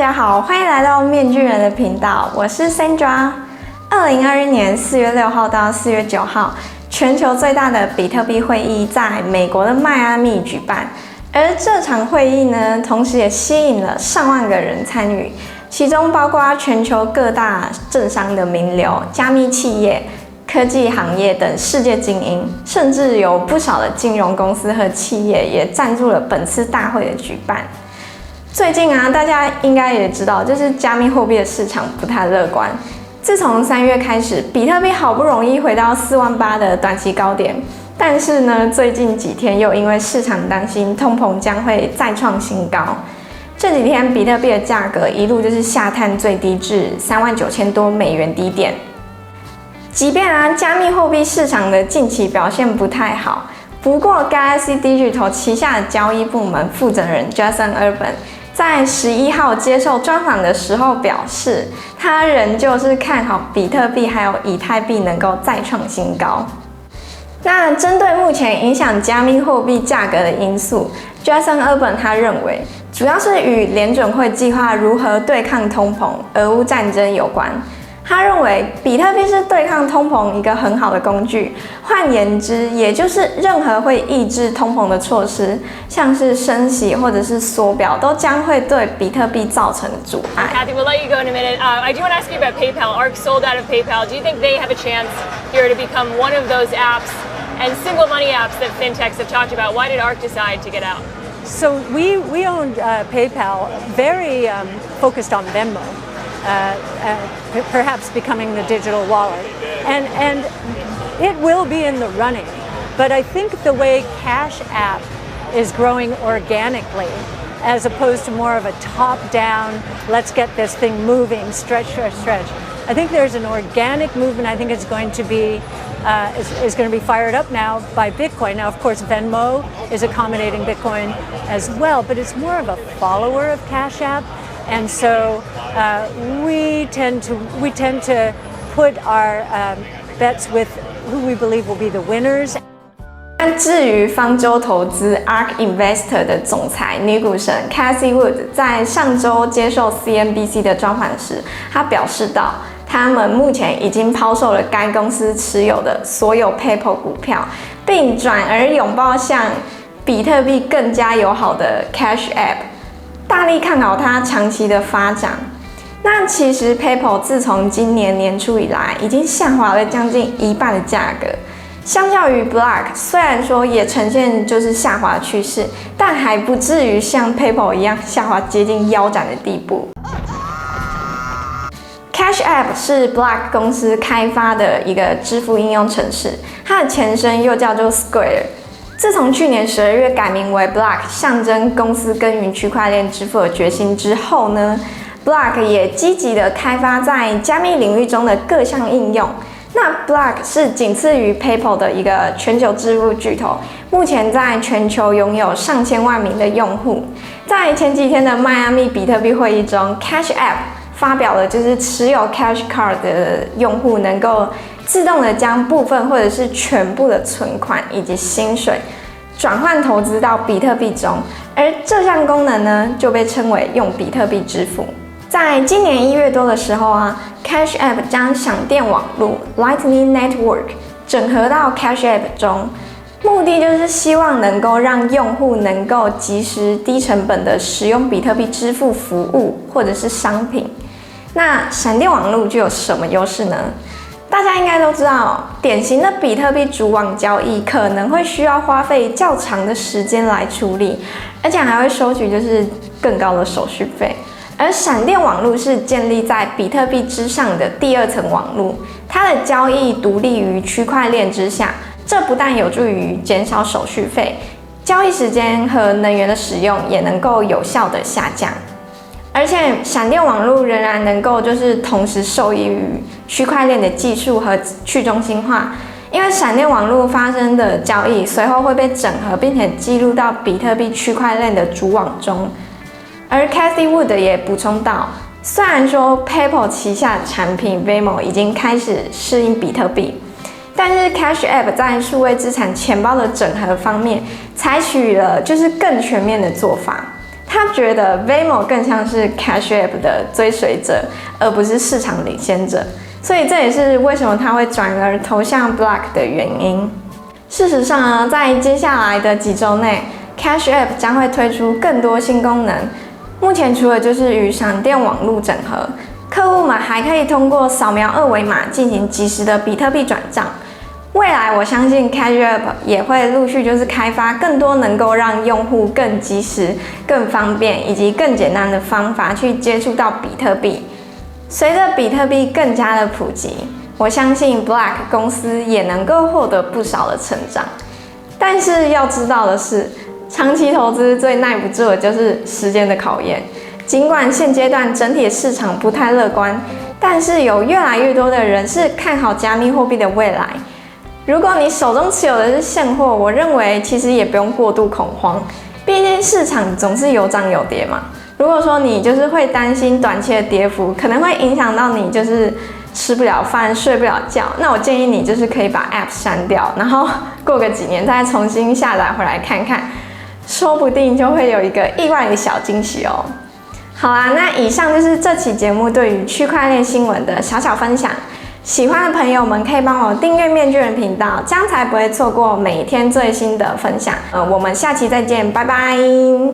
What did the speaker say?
家好，欢迎来到面具人的频道，我是 Sandra。2021年4月6号到4月9号，全球最大的比特币会议在美国的迈阿密举办，而这场会议呢，同时也吸引了上万个人参与，其中包括全球各大政商的名流、加密企业、科技行业等世界精英，甚至有不少的金融公司和企业也赞助了本次大会的举办。最近啊，大家应该也知道，就是加密货币的市场不太乐观。自从3月开始，比特币好不容易回到48000的短期高点，但是呢，最近几天又因为市场担心通膨将会再创新高，这几天比特币的价格一路就是下探最低至39000多美元低点。即便啊，加密货币市场的近期表现不太好，不过 Galaxy Digital 旗下的交易部门负责人 Jason Urban 在11号接受专访的时候表示，他仍旧是看好比特币还有以太币能够再创新高。那针对目前影响加密货币价格的因素 ，Jason Urban 他认为，主要是与联准会计划如何对抗通膨、俄乌战争有关。他认为，比特币是对抗通膨一个很好的工具。换言之，也就是任何会抑制通膨的措施，像是升息或者是缩表，都将会对比特币造成阻碍。Kathy, we'll let you go in a minute. I do want to ask you about PayPal. ARK sold out of PayPal. Do you think they have a chance here to become one of those apps and simple money apps that fintechs have talked about? Why did ARK decide to get out? So we owned PayPal, very focused on Venmo. Perhaps becoming the digital wallet, and it will be in the running. But I think the way Cash App is growing organically, as opposed to more of a top-down, let's get this thing moving, stretch. I think there's an organic movement. I think it's going to be is going to be fired up now by Bitcoin. Now, of course, Venmo is accommodating Bitcoin as well, but it's more of a follower of Cash App. And so we tend to put our bets with who we believe will be the winners. 至于方舟投资 ARK Investor 的总裁女股神 Cathie Wood 在上周接受 CNBC 的专访时，她表示到，他们目前已经抛售了该公司持有的所有 PayPal 股票，并转而拥抱向比特币更加友好的 Cash App。大力看好它长期的发展。那其实 PayPal 自从今年年初以来，已经下滑了将近一半的价格。相较于 Block， 虽然说也呈现就是下滑趋势，但还不至于像 PayPal 一样下滑接近腰斩的地步。Cash App 是 Block 公司开发的一个支付应用程式，它的前身又叫做 Square。自从去年12月改名为 Block， 象征公司耕耘区块链支付的决心之后呢 ，Block 也积极的开发在加密领域中的各项应用。那 Block 是仅次于 PayPal 的一个全球支付巨头，目前在全球拥有上千万名的用户。在前几天的迈阿密比特币会议中 ，Cash App 发表了就是持有 Cash Card 的用户能够自动的将部分或者是全部的存款以及薪水转换投资到比特币中，而这项功能呢就被称为用比特币支付。在今年1月多的时候啊 ，Cash App 将闪电网络 Lightning Network 整合到 Cash App 中，目的就是希望能够让用户能够及时低成本的使用比特币支付服务或者是商品。那闪电网络具有什么优势呢？大家应该都知道，典型的比特币主网交易可能会需要花费较长的时间来处理，而且还会收取就是更高的手续费。而闪电网络是建立在比特币之上的第二层网络，它的交易独立于区块链之下，这不但有助于减少手续费，交易时间和能源的使用也能够有效的下降。而且闪电网络仍然能够就是同时受益于区块链的技术和去中心化，因为闪电网络发生的交易随后会被整合，并且记录到比特币区块链的主网中。而 Cathie Wood 也补充到，虽然说 PayPal 旗下的产品 Venmo 已经开始适应比特币，但是 Cash App 在数位资产钱包的整合方面，采取了就是更全面的做法。他觉得 Waymo 更像是 Cash App 的追随者，而不是市场领先者，所以这也是为什么他会转而投向 Block 的原因。事实上呢，在接下来的几周内 ，Cash App 将会推出更多新功能。目前除了就是与闪电网络整合，客户们还可以通过扫描二维码进行即时的比特币转账。未来我相信 Cash App 也会陆续就是开发更多能够让用户更及时、更方便以及更简单的方法去接触到比特币。随着比特币更加的普及，我相信 Block 公司也能够获得不少的成长。但是要知道的是，长期投资最耐不住的就是时间的考验。尽管现阶段整体的市场不太乐观，但是有越来越多的人是看好加密货币的未来。如果你手中持有的是现货，我认为其实也不用过度恐慌，毕竟市场总是有涨有跌嘛。如果说你就是会担心短期的跌幅可能会影响到你就是吃不了饭、睡不了觉，那我建议你就是可以把 App 删掉，然后过个几年再重新下载回来看看，说不定就会有一个意外的小惊喜哦。好啦，那以上就是这期节目对于区块链新闻的小小分享。喜欢的朋友们可以帮我订阅面具人频道，这样才不会错过每天最新的分享。我们下期再见，拜拜。